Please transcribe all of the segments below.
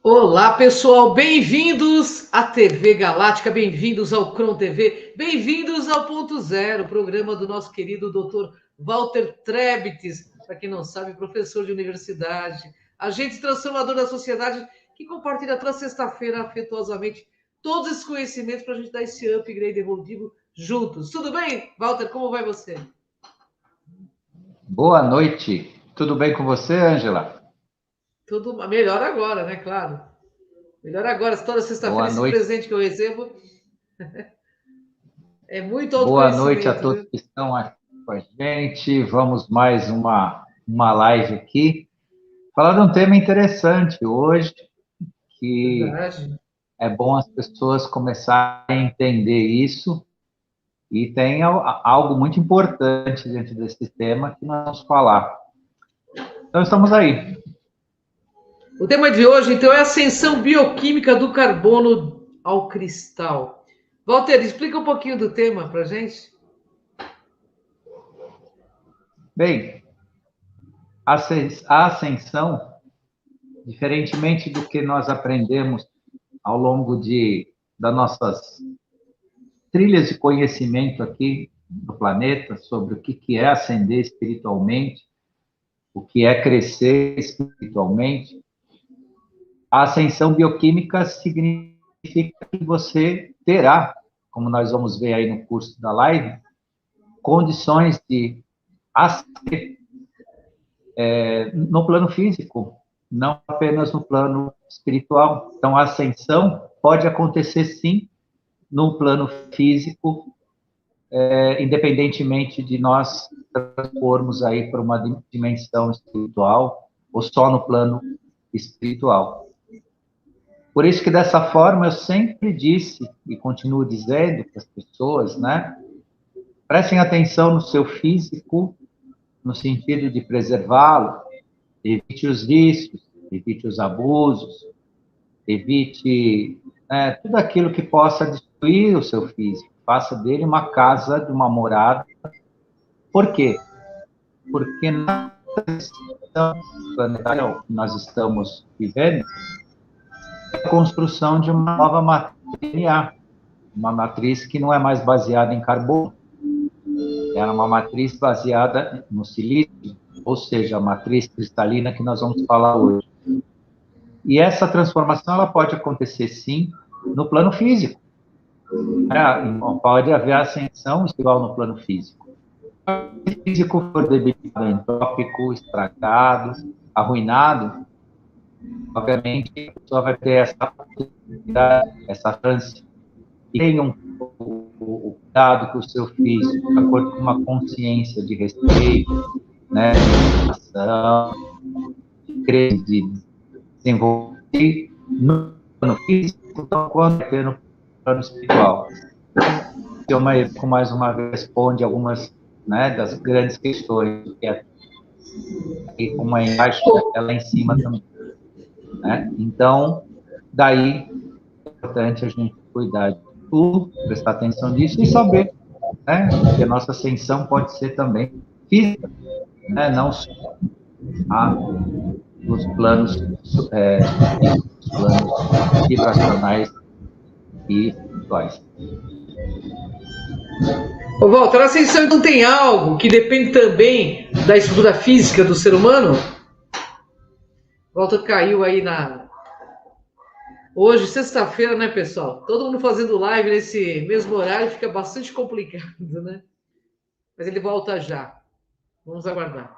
Olá, pessoal, bem-vindos à TV Galáctica, bem-vindos ao Cron TV, bem-vindos ao Ponto Zero, programa do nosso querido Dr. Walter Trebtes, para quem não sabe, professor de universidade, agente transformador da sociedade, que compartilha toda sexta-feira afetuosamente todos esses conhecimentos para a gente dar esse upgrade evolutivo juntos. Tudo bem, Walter? Como vai você? Boa noite. Tudo bem com você, Ângela? Tudo melhor agora, né? Claro. Melhor agora, toda sexta-feira Boa esse noite. presente que eu recebo é muito Boa noite a autoconhecimento, todos viu? que estão aqui com a gente. Vamos mais uma live aqui. Falar de um tema interessante hoje, que Verdade. é bom as pessoas começarem a entender isso. E tem algo muito importante dentro desse tema que nós vamos falar. Então, estamos aí. O tema de hoje, então, é a ascensão bioquímica do carbono ao cristal. Walter, explica um pouquinho do tema para gente. Bem, a ascensão, diferentemente do que nós aprendemos ao longo das nossas trilhas de conhecimento aqui do planeta sobre o que é ascender espiritualmente, o que é crescer espiritualmente. A ascensão bioquímica significa que você terá, como nós vamos ver aí no curso da live, condições de ascender no plano físico, não apenas no plano espiritual. Então, a ascensão pode acontecer sim no plano físico, independentemente de nós transpormos aí para uma dimensão espiritual ou só no plano espiritual. Por isso que dessa forma eu sempre disse e continuo dizendo para as pessoas, né? Prestem atenção no seu físico, no sentido de preservá-lo, evite os vícios, evite os abusos, evite tudo aquilo que possa destruir o seu físico. Faça dele uma casa, de uma morada. Por quê? Porque na questão planetária que nós estamos vivendo, é a construção de uma nova matriz DNA, uma matriz que não é mais baseada em carbono, é uma matriz baseada no silício, ou seja, a matriz cristalina que nós vamos falar hoje. E essa transformação ela pode acontecer sim no plano físico. Pode haver ascensão espiritual no plano físico. Se o físico for debilitado, entrópico, estragado, arruinado, obviamente a pessoa vai ter essa possibilidade, essa chance. E tenha o cuidado com o seu físico, de acordo com uma consciência de respeito, né, de meditação, de crer, de desenvolver no plano físico, tão quanto no plano espiritual. O Eco, mais uma vez, responde algumas, né, das grandes questões, que é aqui como é embaixo, é lá em cima também. Né? Então, daí é importante a gente cuidar de tudo, prestar atenção nisso e saber, né, que a nossa ascensão pode ser também física, né, não só nos planos físicos, planos vibracionais e espirituais. Ô, Walter, a ascensão então tem algo que depende também da estrutura física do ser humano? O Walter caiu aí na. Hoje, sexta-feira, né, pessoal? Todo mundo fazendo live nesse mesmo horário fica bastante complicado, né? Mas ele volta já. Vamos aguardar.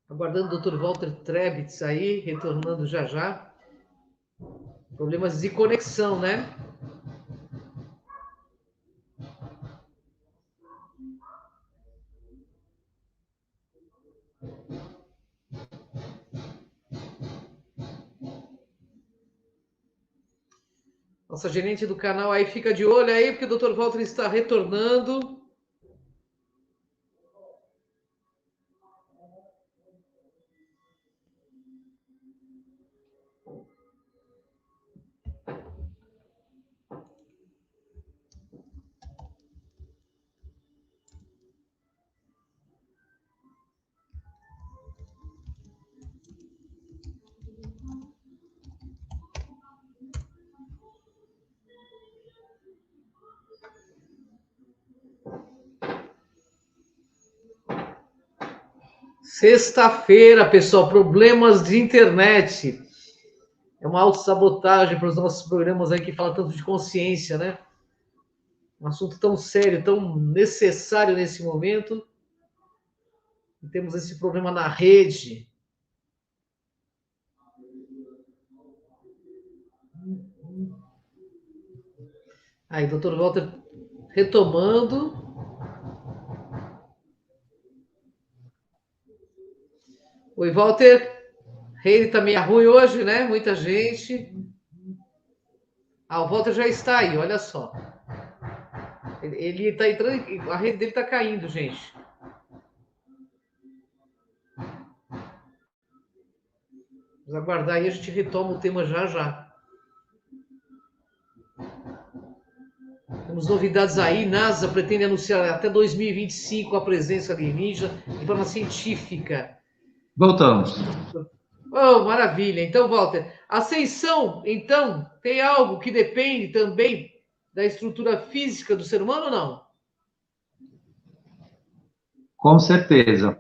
Aguardando o Dr. Walter Trebitz aí, retornando já já. Problemas de conexão, né? Nossa gerente do canal aí fica de olho aí, porque o Dr. Walter está retornando. Sexta-feira, pessoal, problemas de internet. É uma autossabotagem para os nossos programas aí que falam tanto de consciência, né? Um assunto tão sério, tão necessário nesse momento. E temos esse problema na rede. Aí, doutor Walter, retomando. Oi, Walter. Rede tá meio ruim hoje, né? Muita gente. Ah, o Walter já está aí, olha só. Ele está entrando, a rede dele está caindo, gente. Vamos aguardar aí, a gente retoma o tema já já. Temos novidades aí, NASA pretende anunciar até 2025 a presença alienígena de forma científica. Voltamos. Oh, maravilha. Então, Walter, ascensão, então, tem algo que depende também da estrutura física do ser humano ou não? Com certeza.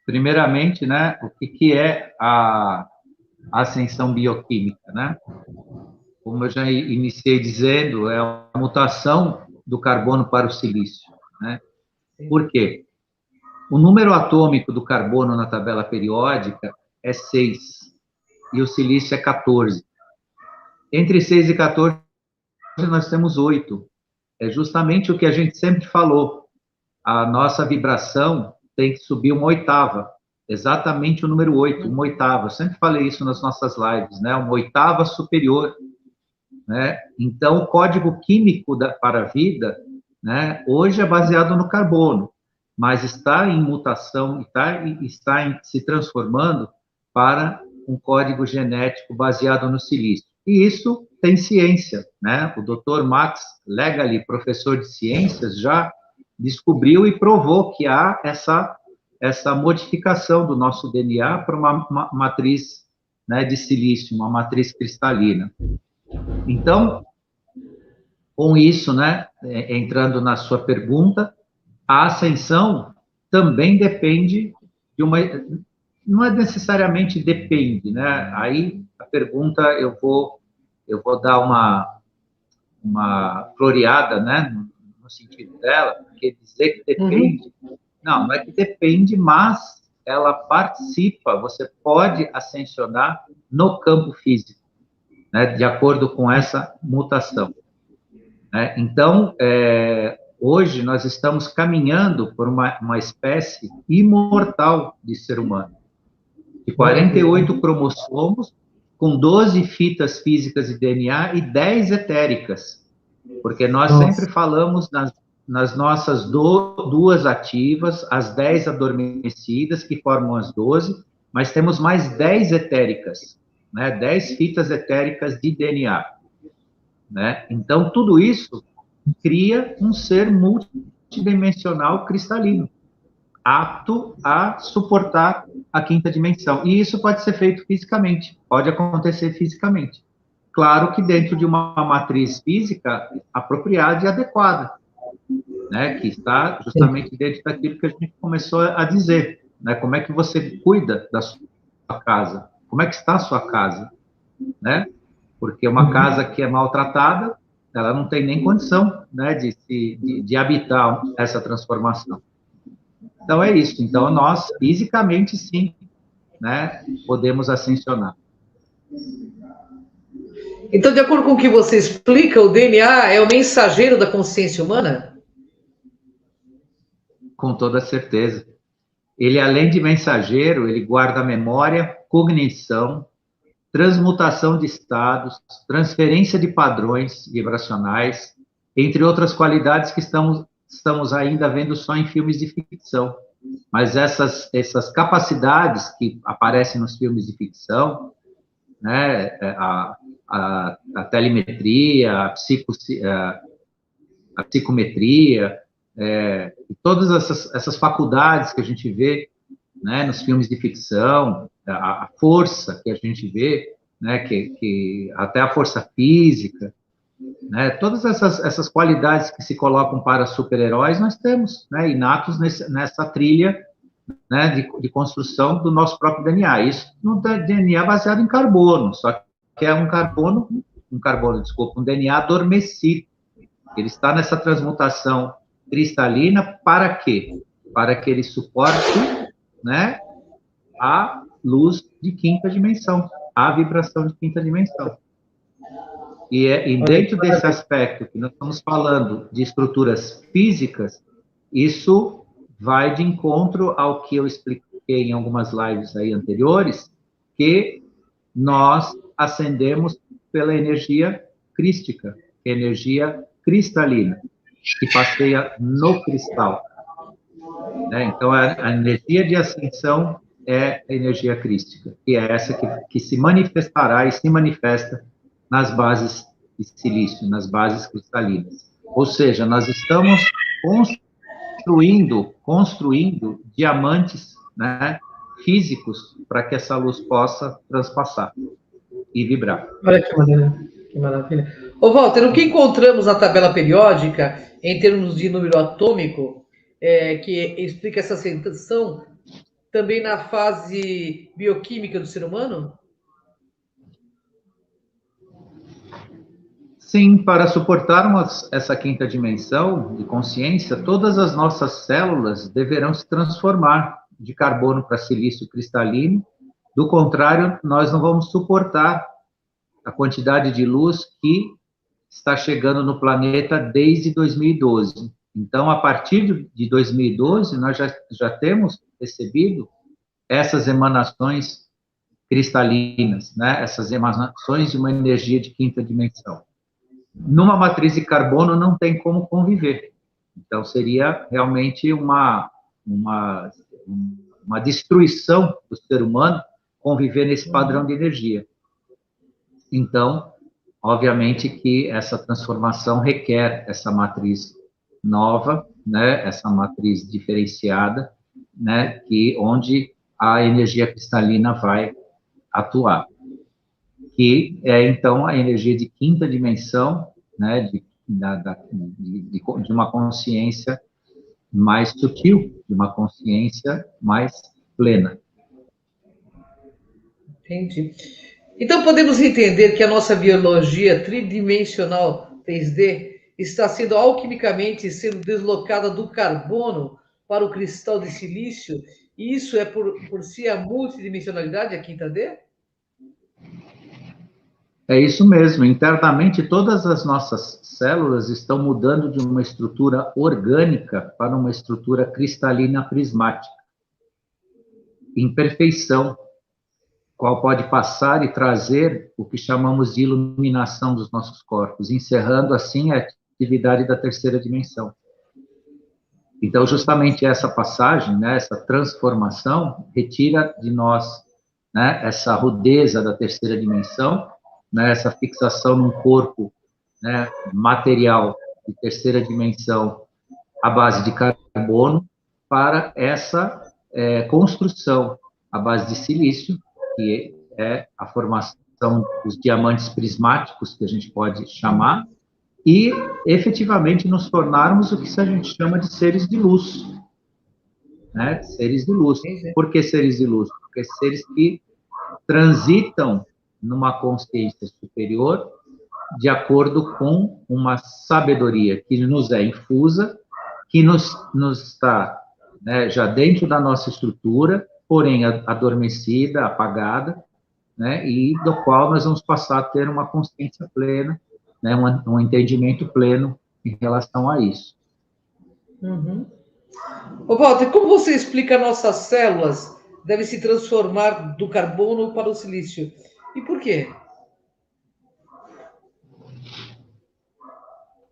Primeiramente, né, o que é a ascensão bioquímica, né? Como eu já iniciei dizendo, é a mutação do carbono para o silício, né? Por quê? O número atômico do carbono na tabela periódica é 6 e o silício é 14. Entre 6 e 14 nós temos 8. É justamente o que a gente sempre falou. A nossa vibração tem que subir uma oitava. Exatamente o número 8, uma oitava. Eu sempre falei isso nas nossas lives, né? Uma oitava superior, né? Então, o código químico para a vida, né, hoje é baseado no carbono, mas está em mutação, está se transformando para um código genético baseado no silício. E isso tem ciência, né? O Dr. Max Legally, professor de ciências, já descobriu e provou que há essa modificação do nosso DNA para uma matriz, né, de silício, uma matriz cristalina. Então, com isso, né, entrando na sua pergunta, a ascensão também depende de uma... Não é necessariamente depende, né? Aí a pergunta eu vou dar uma floreada, né, no sentido dela, porque dizer que depende, não é que depende, mas ela participa, você pode ascensionar no campo físico, né, de acordo com essa mutação. Né? Então, hoje nós estamos caminhando por uma espécie imortal de ser humano, de 48 cromossomos, com 12 fitas físicas de DNA e 10 etéricas, porque nós sempre falamos nas nossas duas ativas, as 10 adormecidas, que formam as 12, mas temos mais 10 etéricas, né? 10 fitas etéricas de DNA. Né? Então, tudo isso cria um ser multidimensional cristalino, apto a suportar a quinta dimensão. E isso pode ser feito fisicamente, pode acontecer fisicamente. Claro que dentro de uma matriz física apropriada e adequada, né? Que está justamente dentro daquilo que a gente começou a dizer, né? Como é que você cuida da sua casa? Como é que está a sua casa? Né? Porque uma casa que é maltratada, ela não tem nem condição, né, de habitar essa transformação. Então, é isso. Então, nós, fisicamente, sim, né, podemos ascensionar. Então, de acordo com o que você explica, o DNA é o mensageiro da consciência humana? Com toda certeza. Ele, além de mensageiro, ele guarda memória, cognição, transmutação de estados, transferência de padrões vibracionais, entre outras qualidades que estamos ainda vendo só em filmes de ficção. Mas essas capacidades que aparecem nos filmes de ficção, né, a telemetria, a psicometria, e todas essas faculdades que a gente vê, né, nos filmes de ficção, a força que a gente vê, né, que até a força física, né? Todas essas qualidades que se colocam para super-heróis, nós temos, né, inatos nessa trilha, né, de construção do nosso próprio DNA. Isso no DNA baseado em carbono, só que é um DNA adormecido. Ele está nessa transmutação cristalina para quê? Para que ele suporte, né, a luz de quinta dimensão, a vibração de quinta dimensão. E dentro desse aspecto que nós estamos falando de estruturas físicas, isso vai de encontro ao que eu expliquei em algumas lives aí anteriores, que nós ascendemos pela energia crística, energia cristalina, que passeia no cristal, né? Então, a energia de ascensão é a energia crística, que é essa que se manifestará e se manifesta nas bases de silício, nas bases cristalinas. Ou seja, nós estamos construindo diamantes, né, físicos para que essa luz possa transpassar e vibrar. Olha que maravilha. Ô, Walter, o que encontramos na tabela periódica, em termos de número atômico, que explica essa sensação também na fase bioquímica do ser humano? Sim, para suportarmos essa quinta dimensão de consciência, todas as nossas células deverão se transformar de carbono para silício cristalino. Do contrário, nós não vamos suportar a quantidade de luz que está chegando no planeta desde 2012. Então, a partir de 2012, nós já temos recebido essas emanações cristalinas, né? Essas emanações de uma energia de quinta dimensão. Numa matriz de carbono não tem como conviver. Então, seria realmente uma destruição do ser humano conviver nesse padrão de energia. Então, obviamente que essa transformação requer essa matriz nova, né, essa matriz diferenciada, né, onde a energia cristalina vai atuar. Que é, então, a energia de quinta dimensão, né, de uma consciência mais sutil, de uma consciência mais plena. Entendi. Então, podemos entender que a nossa biologia tridimensional 3D está sendo alquimicamente sendo deslocada do carbono para o cristal de silício, e isso é por si a multidimensionalidade, a quinta D? É isso mesmo. Internamente, todas as nossas células estão mudando de uma estrutura orgânica para uma estrutura cristalina prismática, em perfeição, qual pode passar e trazer o que chamamos de iluminação dos nossos corpos, encerrando assim a atividade da terceira dimensão. Então, justamente essa passagem, né, essa transformação, retira de nós, né, essa rudeza da terceira dimensão, né, essa fixação num corpo, né, material de terceira dimensão à base de carbono, para essa construção à base de silício, que é a formação dos diamantes prismáticos, que a gente pode chamar, e efetivamente nos tornarmos o que a gente chama de seres de luz, né? Seres de luz. Por que seres de luz? Porque seres que transitam numa consciência superior de acordo com uma sabedoria que nos é infusa, que nos está, né, já dentro da nossa estrutura, porém adormecida, apagada, né, e do qual nós vamos passar a ter uma consciência plena, né, um entendimento pleno em relação a isso. Uhum. Ô, Walter, como você explica nossas células devem se transformar do carbono para o silício? E por quê?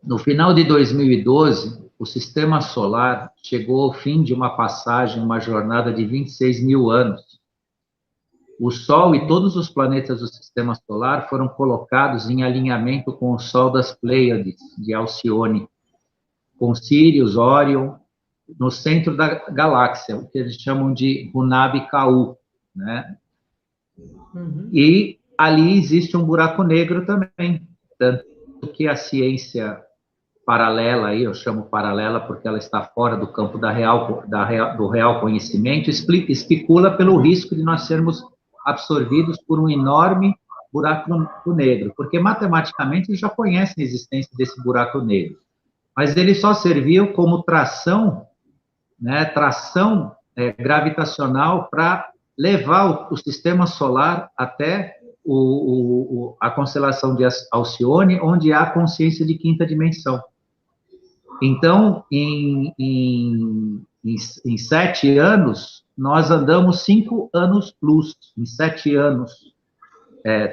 No final de 2012, o sistema solar chegou ao fim de uma passagem, uma jornada de 26 mil anos. O Sol e todos os planetas do sistema solar foram colocados em alinhamento com o Sol das Pleiades, de Alcione, com Sirius, Órion, no centro da galáxia, o que eles chamam de Hunab-Ku, né? Uhum. E ali existe um buraco negro também, tanto que a ciência paralela, aí eu chamo paralela porque ela está fora do campo do real conhecimento, especula pelo risco de nós sermos absorvidos por um enorme buraco negro, porque matematicamente eles já conhecem a existência desse buraco negro, mas ele só serviu como tração, né, gravitacional para levar o sistema solar até a constelação de Alcione, onde há consciência de quinta dimensão. Então, em 7 anos, nós andamos 5 anos-luz. Em 7 anos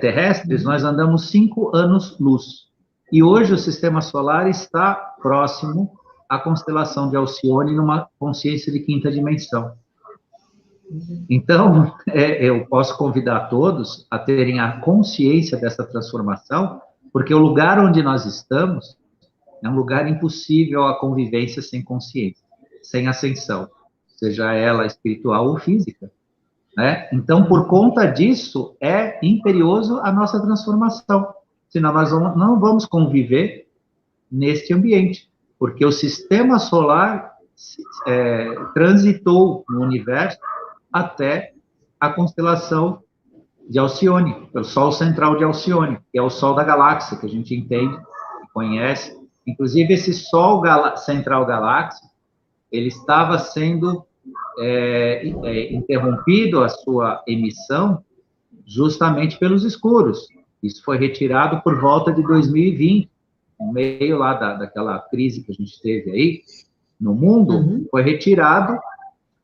terrestres, nós andamos 5 anos-luz. E hoje o sistema solar está próximo à constelação de Alcione, numa consciência de quinta dimensão. Então, eu posso convidar todos a terem a consciência dessa transformação, porque o lugar onde nós estamos é um lugar impossível a convivência sem consciência, sem ascensão, seja ela espiritual ou física, né? Então, por conta disso, é imperioso a nossa transformação, senão nós não vamos conviver neste ambiente, porque o sistema solar transitou no universo até a constelação de Alcione, o Sol central de Alcione, que é o Sol da galáxia, que a gente entende, conhece. Inclusive, esse Sol central galáxia, ele estava sendo interrompido a sua emissão justamente pelos escuros. Isso foi retirado por volta de 2020, no meio lá daquela crise que a gente teve aí no mundo, foi retirado,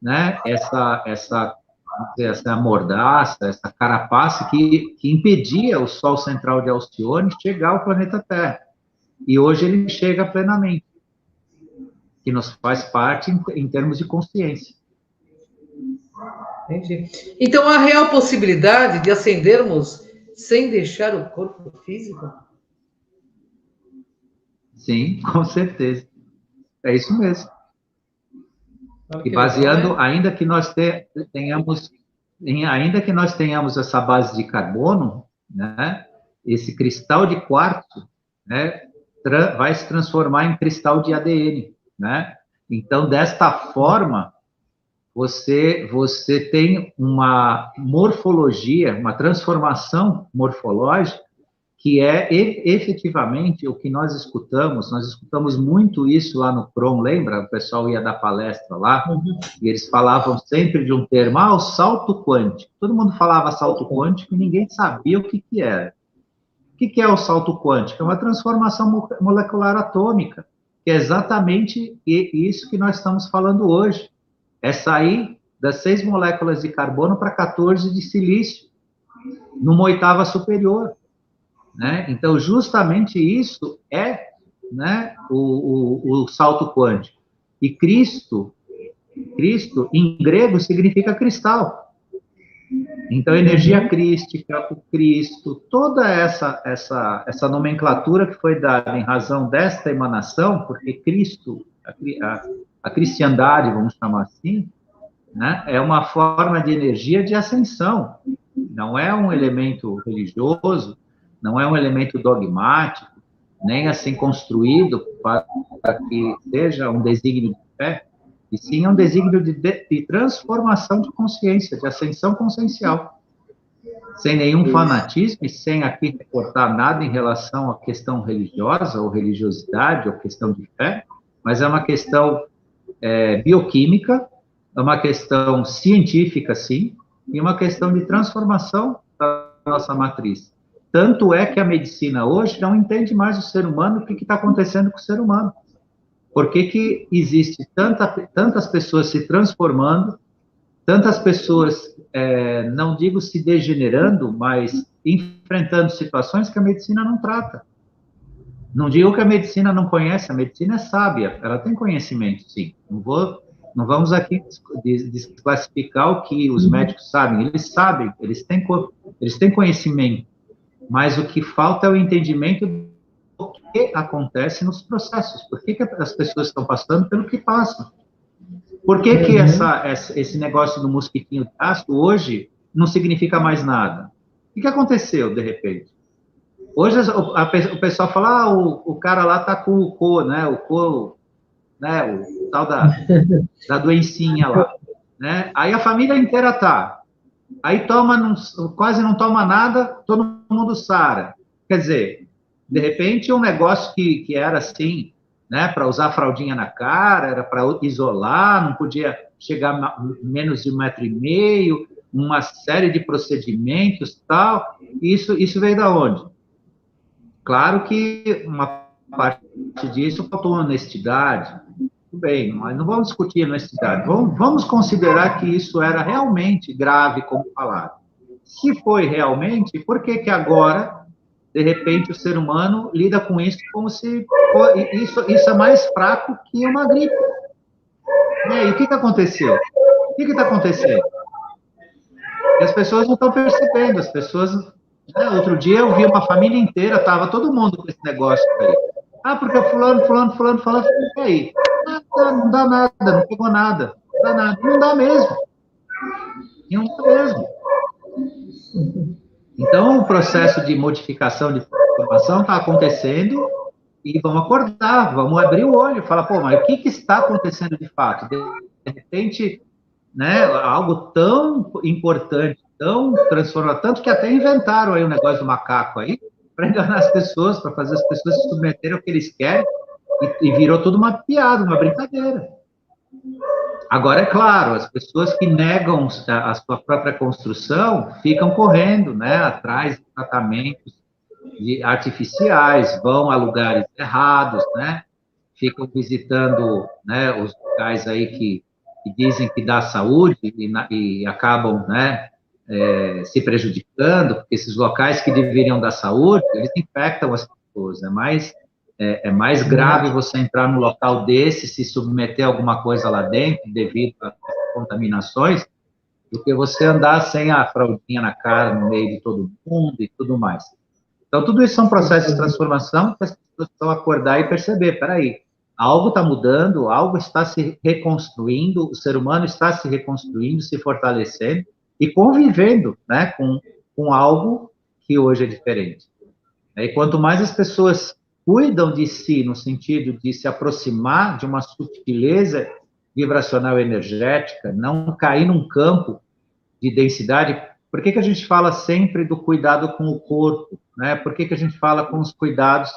né, essa mordaça, essa carapaça que impedia o Sol central de Alcione chegar ao planeta Terra. E hoje ele chega plenamente, que nos faz parte em termos de consciência. Entendi. Então, há real possibilidade de ascendermos sem deixar o corpo físico? Sim, com certeza. É isso mesmo. E baseando, ainda que nós tenhamos essa base de carbono, né, esse cristal de quartzo, né, vai se transformar em cristal de ADN, né? Então, desta forma, você tem uma morfologia, uma transformação morfológica, que é efetivamente o que nós escutamos muito isso lá no Cron, lembra? O pessoal ia dar palestra lá, e eles falavam sempre de um termo, o salto quântico. Todo mundo falava salto quântico e ninguém sabia o que era. O que é o salto quântico? É uma transformação molecular atômica, que é exatamente isso que nós estamos falando hoje. É sair das 6 moléculas de carbono para 14 de silício, numa oitava superior, né? Então, justamente isso é, né, o salto quântico. E Cristo, em grego, significa cristal. Então, energia crística, o Cristo, toda essa nomenclatura que foi dada em razão desta emanação, porque Cristo, a cristiandade, vamos chamar assim, né, é uma forma de energia de ascensão, não é um elemento religioso, não é um elemento dogmático, nem assim construído para que seja um desígnio de fé, e sim um desígnio de transformação de consciência, de ascensão consciencial, sem nenhum fanatismo e sem aqui reportar nada em relação à questão religiosa, ou religiosidade, ou questão de fé, mas é uma questão bioquímica, é uma questão científica, sim, e uma questão de transformação da nossa matriz. Tanto é que a medicina hoje não entende mais o ser humano, o que está acontecendo com o ser humano. Por que existe tantas pessoas se transformando, tantas pessoas, não digo se degenerando, mas enfrentando situações que a medicina não trata. Não digo que a medicina não conhece, a medicina é sábia, ela tem conhecimento, sim. Não vamos aqui desclassificar o que os médicos sabem. Eles sabem, eles têm conhecimento, mas o que falta é o entendimento do que acontece nos processos. Por que as pessoas estão passando pelo que passam? Por que esse negócio do mosquitinho de ácido hoje não significa mais nada? O que aconteceu, de repente? Hoje o pessoal fala, o cara lá tá com o co, né? O co, né? O tal da doencinha lá, né? Aí a família inteira tá. Aí quase não toma nada, todo mundo sara. Quer dizer, de repente um negócio que era assim, né? Para usar fraldinha na cara, era para isolar, não podia chegar menos de 1,5 m, uma série de procedimentos tal. Isso veio da onde? Claro que uma parte disso faltou honestidade. Tudo bem, mas não vamos discutir honestidade. Vamos considerar que isso era realmente grave, como falaram. Se foi realmente, por que que agora, de repente, o ser humano lida com isso como se isso é mais fraco que uma gripe? E aí, o que que aconteceu? O que que está acontecendo? E as pessoas não estão percebendo, as pessoas... Outro dia eu vi uma família inteira, estava todo mundo com esse negócio aí. Ah, porque fulano, falando, e aí? Não dá nada, não pegou nada, não dá nada. Não dá mesmo. Não dá mesmo. Então, o processo de modificação de informação está acontecendo e vamos acordar, vamos abrir o olho, falar, pô, mas o que está acontecendo de fato? De repente, né, algo tão importante, tão transformador, tanto que até inventaram aí o negócio do macaco aí, para enganar as pessoas, para fazer as pessoas se submeterem ao que eles querem, e virou tudo uma piada, uma brincadeira. Agora, é claro, as pessoas que negam a sua própria construção ficam correndo, né, atrás de tratamentos artificiais, vão a lugares errados, né, ficam visitando, né, os locais aí que dizem que dá saúde e acabam, né, se prejudicando, porque esses locais que deveriam dar saúde, eles infectam as pessoas, é mais grave você entrar num local desse, se submeter a alguma coisa lá dentro, devido a contaminações, do que você andar sem a fraldinha na cara, no meio de todo mundo e tudo mais. Então, tudo isso são processos de transformação que as pessoas precisam acordar e perceber, peraí, algo está mudando, algo está se reconstruindo, o ser humano está se reconstruindo, se fortalecendo e convivendo, né, com algo que hoje é diferente. E quanto mais as pessoas cuidam de si, no sentido de se aproximar de uma sutileza vibracional energética, não cair num campo de densidade. Por que que a gente fala sempre do cuidado com o corpo, né? Por que que a gente fala com os cuidados,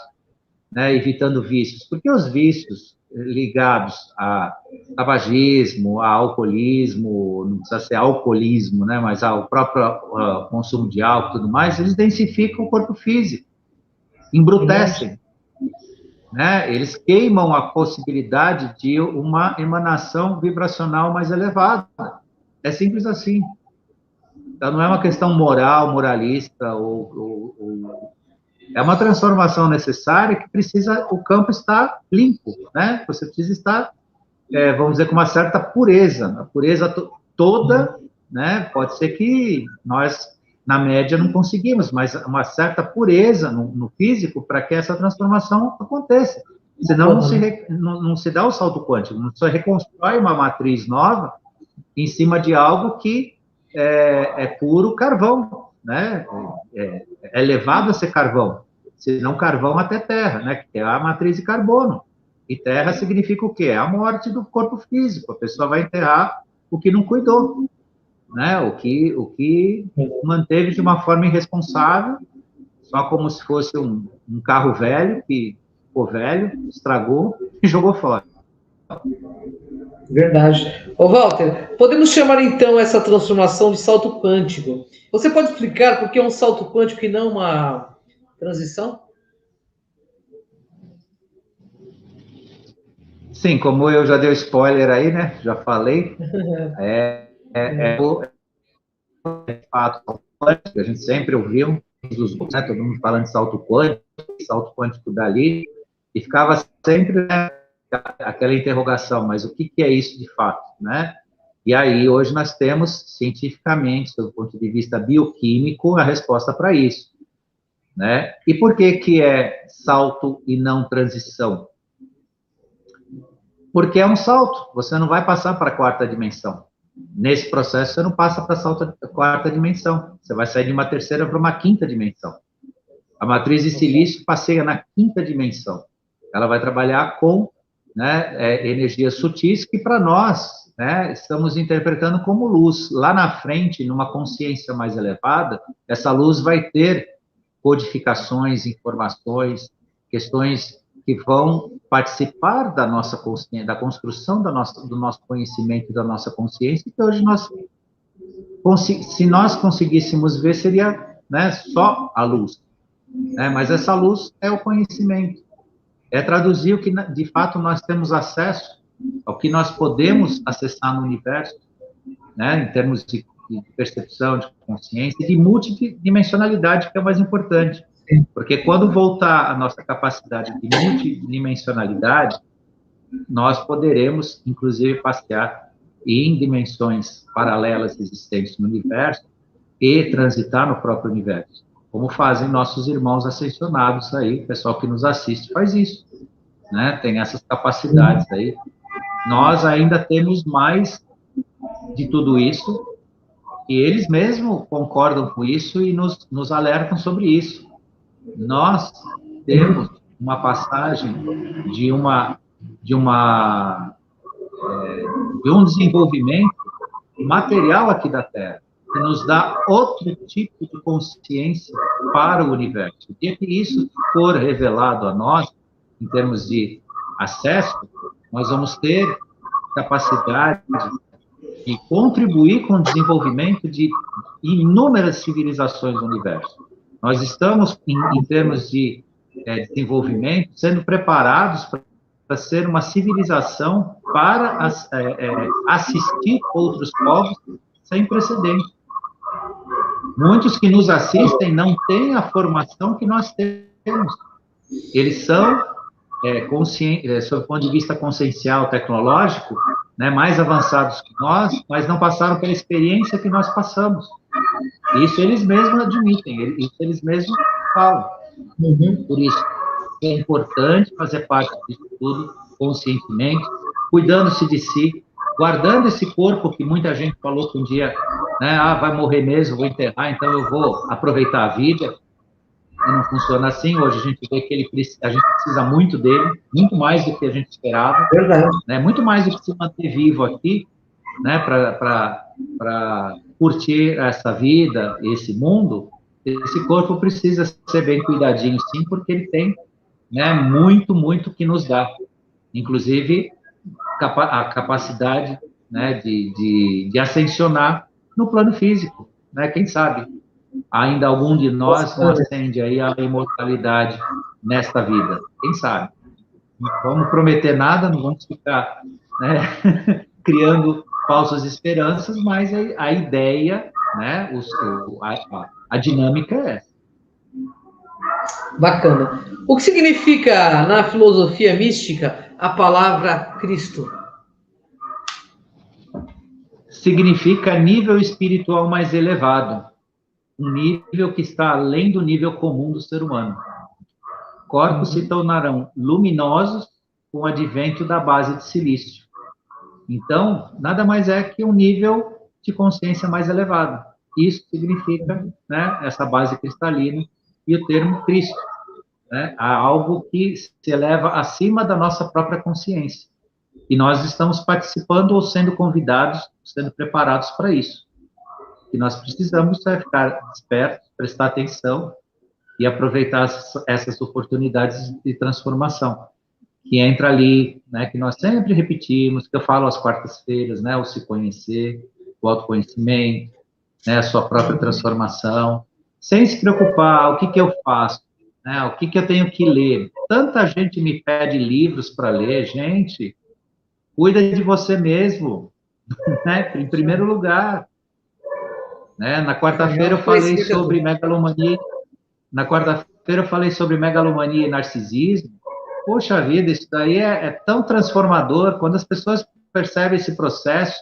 né, evitando vícios? Porque os vícios ligados a tabagismo, a alcoolismo, não precisa ser alcoolismo, né, mas ao próprio consumo de álcool e tudo mais, eles densificam o corpo físico, embrutecem, né? Eles queimam a possibilidade de uma emanação vibracional mais elevada. É simples assim. Então, não é uma questão moral, moralista, é uma transformação necessária que precisa, o campo estar limpo, né? Você precisa estar, vamos dizer, com uma certa pureza, a pureza toda, né? Pode ser que nós, na média, não conseguimos, mas uma certa pureza no físico para que essa transformação aconteça. Senão não se dá o salto quântico, não se reconstrói uma matriz nova em cima de algo que é puro carvão, né? É levado a ser carvão, se não carvão até terra, né? Que é a matriz de carbono. E terra significa o quê? É a morte do corpo físico. A pessoa vai enterrar o que não cuidou, né? O que manteve de uma forma irresponsável, só como se fosse um carro velho que ficou velho, estragou e jogou fora. Verdade. Ô, Walter, podemos chamar então essa transformação de salto quântico. Você pode explicar por que é um salto quântico e não uma transição? Sim, como eu já dei o spoiler aí, né? Já falei. Fato quântico, a gente sempre ouviu, né, todo mundo falando de salto quântico dali, e ficava sempre, né, aquela interrogação, mas o que é isso de fato, né? E aí, hoje nós temos, cientificamente, do ponto de vista bioquímico, a resposta para isso, né? E por que é salto e não transição? Porque é um salto, você não vai passar para a quarta dimensão. Nesse processo, você não passa para a quarta dimensão. Você vai sair de uma terceira para uma quinta dimensão. A matriz de silício passeia na 5ª dimensão. Ela vai trabalhar com, né, energias sutis que, para nós, né, estamos interpretando como luz. Lá na frente, numa consciência mais elevada, essa luz vai ter codificações, informações, questões que vão participar da nossa consciência, da construção do nosso conhecimento e da nossa consciência, que hoje se nós conseguíssemos ver, seria, né, só a luz. Né? Mas essa luz é o conhecimento. É traduzir o que, de fato, nós temos acesso, ao que nós podemos acessar no universo, né, em termos de percepção, de consciência e de multidimensionalidade, que é o mais importante. Porque quando voltar a nossa capacidade de multidimensionalidade, nós poderemos, inclusive, passear em dimensões paralelas existentes no universo e transitar no próprio universo, como fazem nossos irmãos ascensionados aí, o pessoal que nos assiste faz isso, né? Tem essas capacidades aí. Nós ainda temos mais de tudo isso, e eles mesmos concordam com isso e nos alertam sobre isso. Nós temos uma passagem de um desenvolvimento material aqui da Terra, que nos dá outro tipo de consciência para o universo. O dia que isso for revelado a nós, em termos de acesso, nós vamos ter capacidade de contribuir com o desenvolvimento de inúmeras civilizações do universo. Nós estamos, em termos de desenvolvimento, sendo preparados para ser uma civilização para assistir outros povos sem precedente. Muitos que nos assistem não têm a formação que nós temos. Eles são, sob o ponto de vista consciencial, tecnológico, né, mais avançados que nós, mas não passaram pela experiência que nós passamos. Isso eles mesmos admitem, isso eles mesmos falam. Por isso, é importante fazer parte disso tudo conscientemente, cuidando-se de si, guardando esse corpo que muita gente falou que um dia, né, vai morrer mesmo, vou enterrar, então eu vou aproveitar a vida. E não funciona assim. Hoje a gente vê que a gente precisa muito dele, muito mais do que a gente esperava. Verdade. Né, muito mais do que se manter vivo aqui, né, para curtir essa vida, esse mundo. Esse corpo precisa ser bem cuidadinho, sim, porque ele tem, né, muito que nos dá. Inclusive, a capacidade, né, de ascensionar no plano físico. Né? Quem sabe ainda algum de nós não ascende aí a imortalidade nesta vida. Quem sabe? Não vamos prometer nada, não vamos ficar, né, criando falsas esperanças, mas a ideia, né, a dinâmica é essa. Bacana. O que significa, na filosofia mística, a palavra Cristo? Significa nível espiritual mais elevado. Um nível que está além do nível comum do ser humano. Corpos se tornarão luminosos com o advento da base de silício. Então, nada mais é que um nível de consciência mais elevado. Isso significa, né, essa base cristalina e o termo Cristo. Né, há algo que se eleva acima da nossa própria consciência. E nós estamos participando ou sendo convidados, sendo preparados para isso. E nós precisamos ficar espertos, prestar atenção e aproveitar essas oportunidades de transformação, que entra ali, né, que nós sempre repetimos, que eu falo às quartas-feiras, né, o se conhecer, o autoconhecimento, né, a sua própria transformação, sem se preocupar, o que eu faço, né, o que eu tenho que ler. Tanta gente me pede livros para ler, gente, cuida de você mesmo, né, em primeiro lugar. Né? Na quarta-feira eu falei sobre megalomania. Na quarta-feira eu falei sobre megalomania e narcisismo. Poxa vida, isso daí é tão transformador. Quando as pessoas percebem esse processo,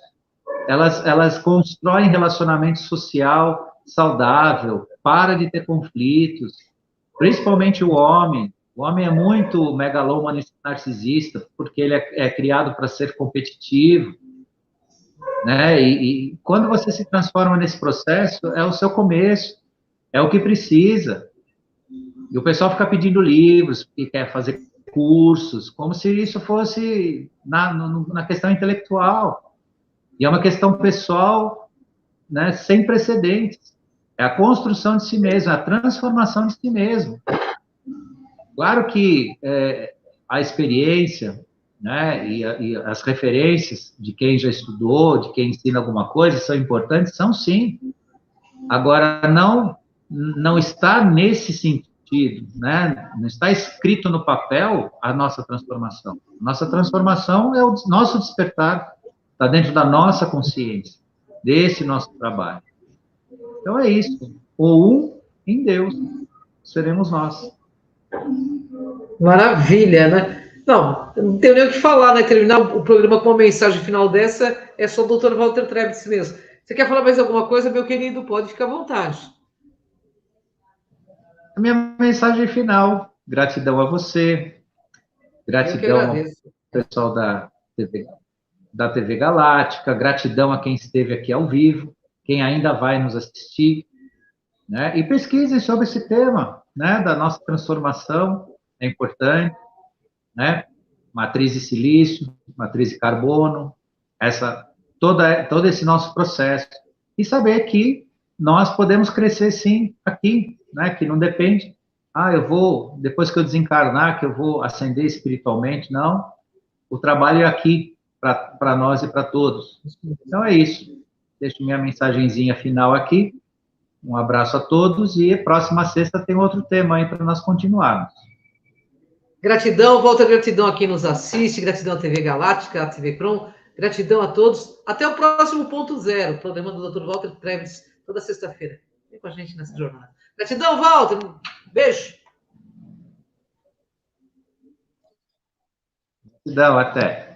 elas constroem relacionamento social saudável, para de ter conflitos, principalmente o homem. O homem é muito megalômano e narcisista, porque ele é criado para ser competitivo. Né? E quando você se transforma nesse processo, é o seu começo, é o que precisa. E o pessoal fica pedindo livros, porque quer fazer cursos, como se isso fosse na questão intelectual. E é uma questão pessoal, né, sem precedentes. É a construção de si mesmo, é a transformação de si mesmo. Claro que a experiência, né, e as referências de quem já estudou, de quem ensina alguma coisa, são importantes, são sim. Agora, não está nesse sentido, né? Não está escrito no papel a nossa transformação. Nossa transformação é o nosso despertar, está dentro da nossa consciência, desse nosso trabalho. Então é isso. O em Deus seremos nós. Maravilha, né? Não tenho nem o que falar, né? Terminar o programa com uma mensagem final dessa é só o doutor Walter Trebitz mesmo. Você quer falar mais alguma coisa, meu querido? Pode ficar à vontade. A minha mensagem final, gratidão a você, Eu que gratidão ao agradeço. pessoal da TV Galáctica, gratidão a quem esteve aqui ao vivo, quem ainda vai nos assistir, né? E pesquisem sobre esse tema, né? Da nossa transformação, é importante, né? Matriz de silício, matriz de carbono, todo esse nosso processo. E saber que nós podemos crescer sim aqui, né? Que não depende, eu vou, depois que eu desencarnar, que eu vou ascender espiritualmente, não. O trabalho é aqui para nós e para todos. Então é isso. Deixo minha mensagenzinha final aqui. Um abraço a todos e próxima sexta tem outro tema aí para nós continuarmos. Gratidão, volta gratidão a quem nos assiste, gratidão à TV Galáctica, à TV Crom, gratidão a todos. Até o próximo ponto zero, programa do Dr. Walter Trebitz, toda sexta-feira. Vem com a gente nessa jornada. Gratidão, Walter. Beijo. Gratidão, até.